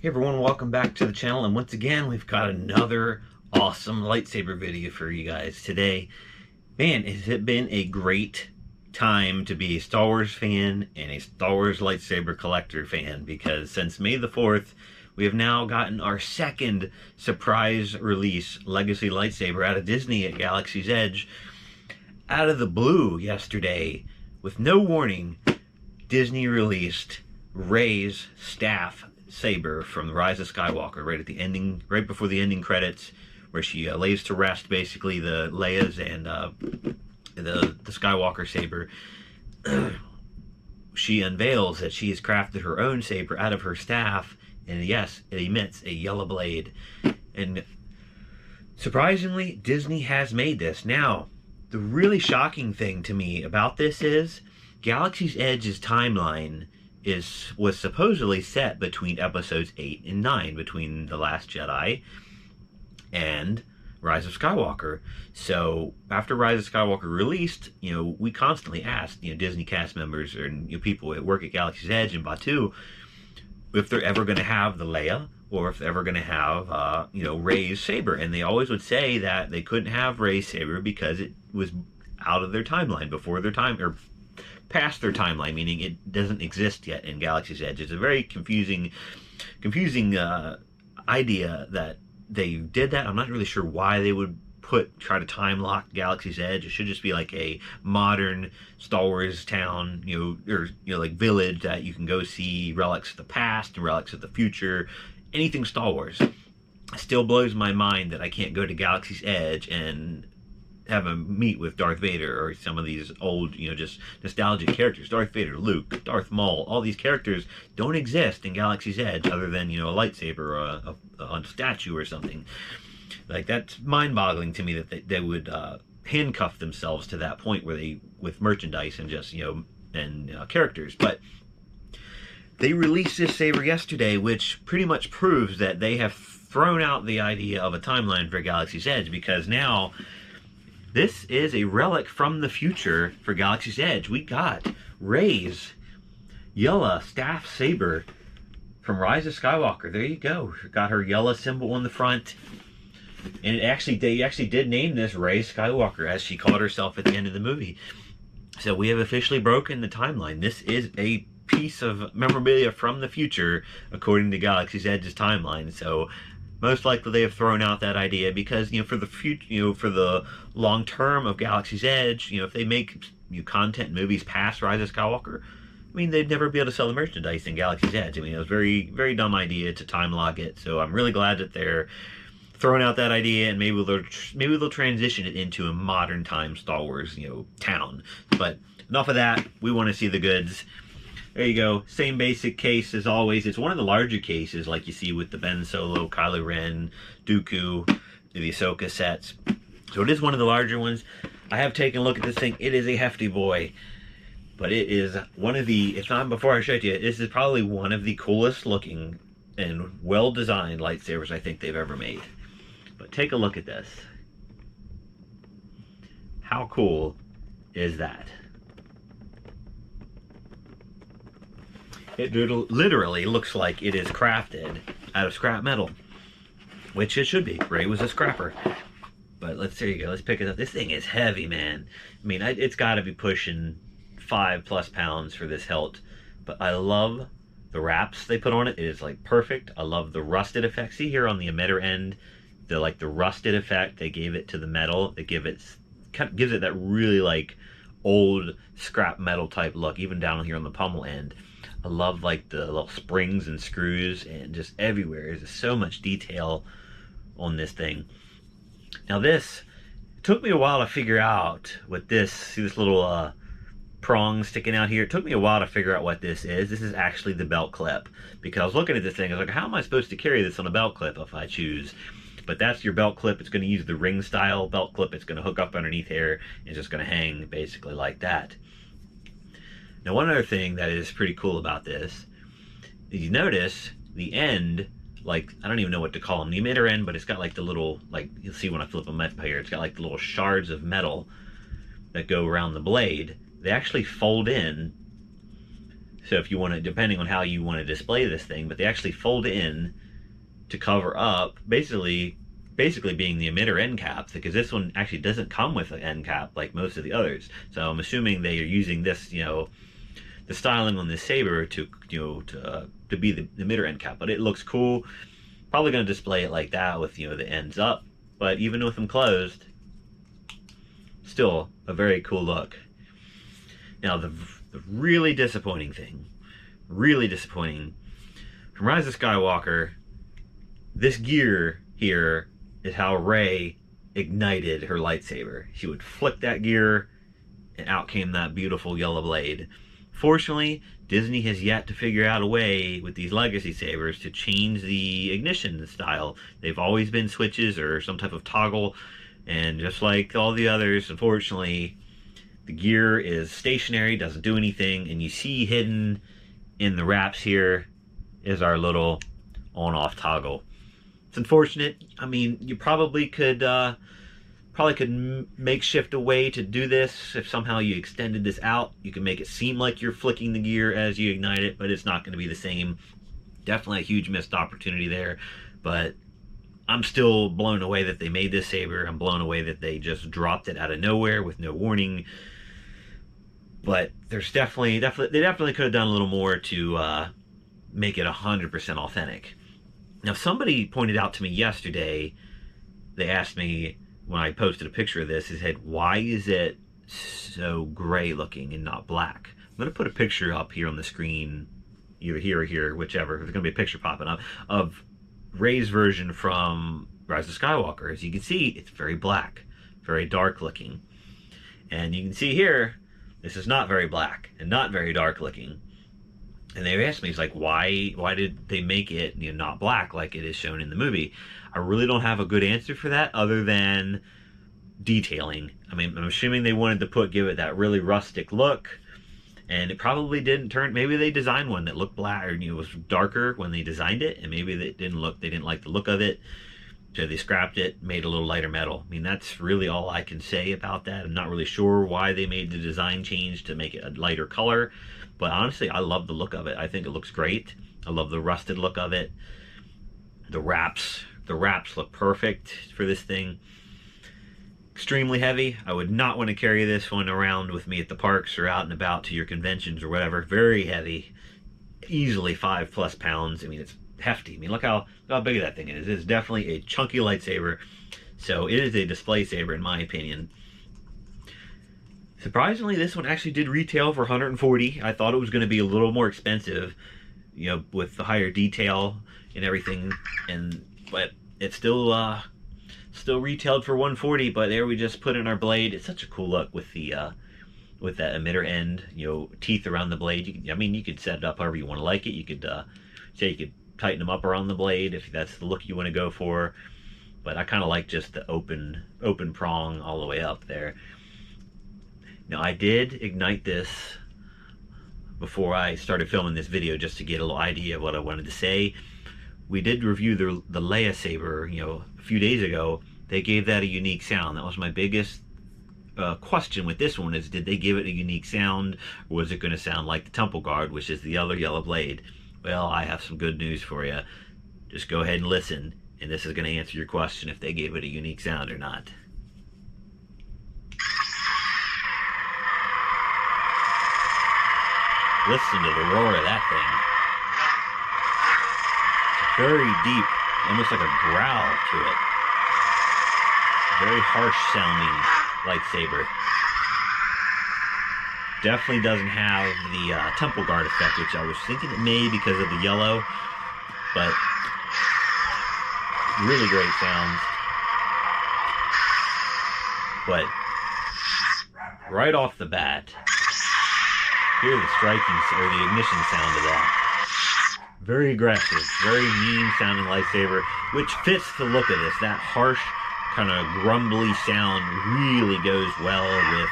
Hey everyone, welcome back to the channel, and once again we've got another awesome lightsaber video for you guys today. Man, has it been a great time to be a Star Wars fan and a Star Wars lightsaber collector fan, because since May the 4th we have now gotten our second surprise release Legacy lightsaber out of Disney at Galaxy's Edge. Out of the blue yesterday, with no warning, Disney released Rey's staff Saber from The Rise of Skywalker right at the ending, right before the ending credits, where she lays to rest basically the Leia's and the Skywalker saber. She unveils that she has crafted her own saber out of her staff, and yes, it emits a yellow blade. And surprisingly, Disney has made this. Now, the really shocking thing to me about this is Galaxy's Edge's timeline was supposedly set between episodes 8 and 9, between The Last Jedi and Rise of Skywalker. So after Rise of Skywalker released, we constantly asked, Disney cast members and people that work at Galaxy's Edge and Batuu, if they're ever going to have the Leia, or if they're ever going to have, Rey's saber. And they always would say that they couldn't have Rey's saber because it was out of their timeline, before their time, or past their timeline, meaning it doesn't exist yet in Galaxy's Edge. It's a very confusing idea that they did that. I'm not really sure why they would try to time lock Galaxy's Edge. It should just be like a modern Star Wars town, like village that you can go see relics of the past and relics of the future, anything Star Wars. It still blows my mind that I can't go to Galaxy's Edge and have a meet with Darth Vader or some of these old, just nostalgic characters. Darth Vader, Luke, Darth Maul, all these characters don't exist in Galaxy's Edge other than, a lightsaber or a statue or something. Like, that's mind-boggling to me that they would handcuff themselves to that point where they, with merchandise and just, and characters. But they released this saber yesterday, which pretty much proves that they have thrown out the idea of a timeline for Galaxy's Edge, because now this is a relic from the future for Galaxy's Edge. We got Rey's yellow staff saber from Rise of Skywalker. There you go. Got her yellow symbol on the front. And they actually did name this Rey Skywalker, as she called herself at the end of the movie. So we have officially broken the timeline. This is a piece of memorabilia from the future, according to Galaxy's Edge's timeline. So most likely they have thrown out that idea because, for the future, for the long term of Galaxy's Edge, if they make content movies past Rise of Skywalker, they'd never be able to sell the merchandise in Galaxy's Edge. It was a very, very dumb idea to time lock it. So I'm really glad that they're throwing out that idea, and maybe they'll transition it into a modern time Star Wars, town. But enough of that. We want to see the goods. There you go. Same basic case as always. It's one of the larger cases, like you see with the Ben Solo, Kylo Ren, Dooku, the Ahsoka sets. So it is one of the larger ones. I have taken a look at this thing. It is a hefty boy. But it is one of the, if not before I show it to you, this is probably one of the coolest looking and well-designed lightsabers I think they've ever made. But take a look at this. How cool is that? It literally looks like it is crafted out of scrap metal, which it should be. Rey was a scrapper. But there you go. Let's pick it up. This thing is heavy, man. It's got to be pushing 5+ pounds for this hilt. But I love the wraps they put on it. It is like perfect. I love the rusted effect. See here on the emitter end, the rusted effect they gave it to the metal. It gives it that really like old scrap metal type look, even down here on the pommel end. I love the little springs and screws and just everywhere. There's so much detail on this thing. Now it took me a while to figure out what this, see this little prong sticking out here? It took me a while to figure out what this is. This is actually the belt clip, because I was looking at this thing, I was like, how am I supposed to carry this on a belt clip if I choose? But that's your belt clip. It's going to use the ring style belt clip. It's going to hook up underneath here. It's just going to hang basically like that. Now, one other thing that is pretty cool about this is you notice the end, I don't even know what to call them, the emitter end, but it's got the little, you'll see when I flip them up here, it's got the little shards of metal that go around the blade. They actually fold in So if you want to, depending on how you want to display this thing, but they actually fold in to cover up, basically being the emitter end cap, because this one actually doesn't come with an end cap like most of the others. So I'm assuming they are using this, the styling on this saber to be the emitter end cap. But it looks cool. Probably going to display it like that with the ends up. But even with them closed, still a very cool look. Now the really disappointing thing, from Rise of Skywalker, this gear here is how Rey ignited her lightsaber. She would flick that gear, and out came that beautiful yellow blade. Fortunately, Disney has yet to figure out a way with these legacy sabers to change the ignition style. They've always been switches or some type of toggle, and just like all the others, unfortunately, the gear is stationary, doesn't do anything, and you see hidden in the wraps here is our little on-off toggle. It's unfortunate. I mean, you probably could makeshift a way to do this. If somehow you extended this out, you can make it seem like you're flicking the gear as you ignite it, but it's not going to be the same. Definitely a huge missed opportunity there, but I'm still blown away that they made this saber. I'm blown away that they just dropped it out of nowhere with no warning. But there's they definitely could have done a little more to make it 100% authentic. Now, somebody pointed out to me yesterday, they asked me when I posted a picture of this, they said, why is it so gray looking and not black? I'm going to put a picture up here on the screen, either here or here, whichever. There's going to be a picture popping up of Rey's version from Rise of Skywalker. As you can see, it's very black, very dark looking. And you can see here, this is not very black and not very dark looking. And they asked me, it's like, why did they make it not black like it is shown in the movie? I really don't have a good answer for that other than detailing. I mean, I'm assuming they wanted to give it that really rustic look, and it probably didn't turn. Maybe they designed one that looked black or was darker when they designed it, and maybe they didn't like the look of it, so they scrapped it, made a little lighter metal. I mean, that's really all I can say about that. I'm not really sure why they made the design change to make it a lighter color. But honestly, I love the look of it. I think it looks great. I love the rusted look of it. The wraps look perfect for this thing. Extremely heavy. I would not want to carry this one around with me at the parks or out and about to your conventions or whatever. Very heavy. Easily 5+ pounds. I mean, it's hefty. I mean, look how big that thing is. It's definitely a chunky lightsaber. So it is a display saber in my opinion. Surprisingly, this one actually did retail for $140. I thought it was going to be a little more expensive, with the higher detail and everything, but it still retailed for $140. But there we just put in our blade. It's such a cool look with that emitter end, teeth around the blade. You could set it up however you want to like it. You could you could tighten them up around the blade if that's the look you want to go for. But I kind of like just the open prong all the way up there. Now, I did ignite this before I started filming this video just to get a little idea of what I wanted to say. We did review the Leia saber, a few days ago. They gave that a unique sound. That was my biggest question with this one, is did they give it a unique sound, or was it going to sound like the Temple Guard, which is the other yellow blade? Well, I have some good news for you. Just go ahead and listen, and this is going to answer your question if they gave it a unique sound or not. Listen to the roar of that thing. It's very deep, almost like a growl to it. Very harsh sounding lightsaber. Definitely doesn't have the Temple Guard effect, which I was thinking it may because of the yellow, but really great sounds. But right off the bat, hear the striking or the ignition sound of that. Very aggressive, very mean sounding lightsaber, which fits the look of this. That harsh, kind of grumbly sound really goes well with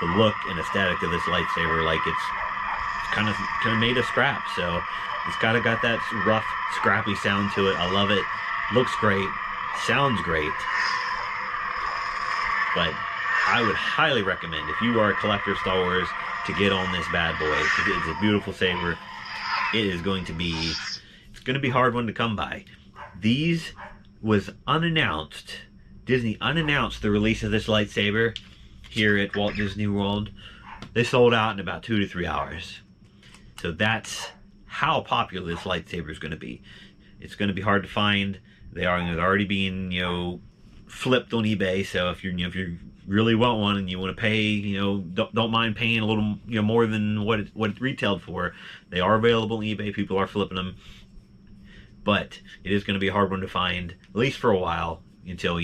the look and aesthetic of this lightsaber. Like it's kind of made of scrap, so it's got that rough, scrappy sound to it. I love it. Looks great, sounds great. But I would highly recommend, if you are a collector of Star Wars, to get on this bad boy. It's a beautiful saber. It is going to be, it's going to be a hard one to come by. These was unannounced. Disney unannounced the release of this lightsaber here at Walt Disney World. They sold out in about 2 to 3 hours. So that's how popular this lightsaber is going to be. It's going to be hard to find. They're already being, flipped on eBay. So if if you really want one and you want to pay, don't mind paying a little, more than what it retailed for, they are available on eBay. People are flipping them. But it is going to be a hard one to find, at least for a while, until,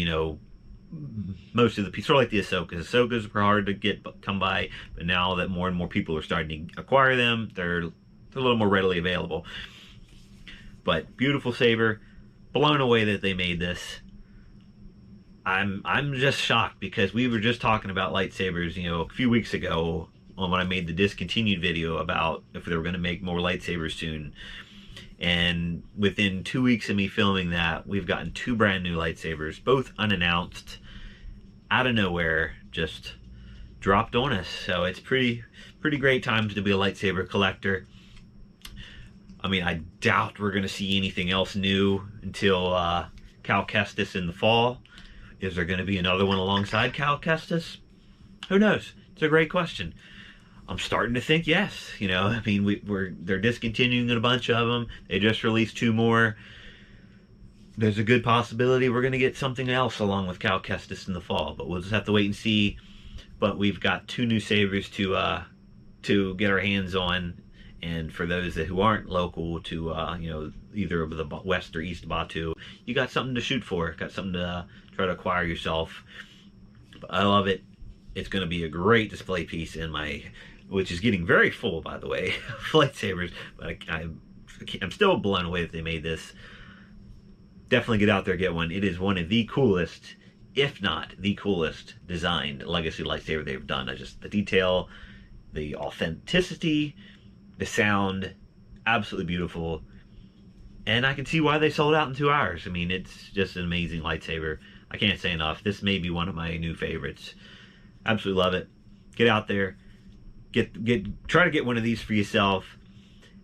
most of the pieces, sort of like the Ahsokas are hard to come by, but now that more and more people are starting to acquire them, they're a little more readily available. But beautiful saber, blown away that they made this. I'm just shocked, because we were just talking about lightsabers, a few weeks ago when I made the discontinued video about if they were going to make more lightsabers soon. And within 2 weeks of me filming that, we've gotten 2 brand new lightsabers, both unannounced, out of nowhere, just dropped on us. So it's pretty great times to be a lightsaber collector. I mean, I doubt we're going to see anything else new until Cal Kestis in the fall. Is there going to be another one alongside Cal Kestis? Who knows? It's a great question. I'm starting to think yes. I mean, they're discontinuing a bunch of them. They just released 2 more. There's a good possibility we're going to get something else along with Cal Kestis in the fall, but we'll just have to wait and see. But we've got 2 new sabers to get our hands on, and for those who aren't local to either of the west or east Batu, you got something to shoot for. Got something to try to acquire yourself. But I love it. It's going to be a great display piece in my, which is getting very full, by the way, lightsabers. But I'm still blown away that they made this. Definitely get out there, get one. It is one of the coolest, if not the coolest, designed legacy lightsaber they've done. The detail, the authenticity, the sound, absolutely beautiful. And I can see why they sold out in 2 hours. I mean, it's just an amazing lightsaber. I can't say enough. This may be one of my new favorites. Absolutely love it. Get out there. Try to get one of these for yourself.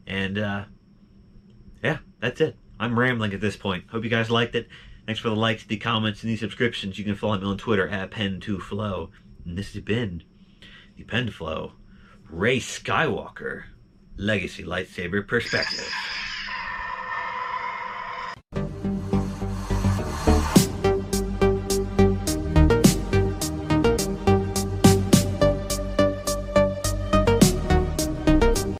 And yeah, that's it. I'm rambling at this point. Hope you guys liked it. Thanks for the likes, the comments, and the subscriptions. You can follow me on Twitter at Pen2Flow. And this has been the Pen2Flow Rey Skywalker Legacy Lightsaber Perspective.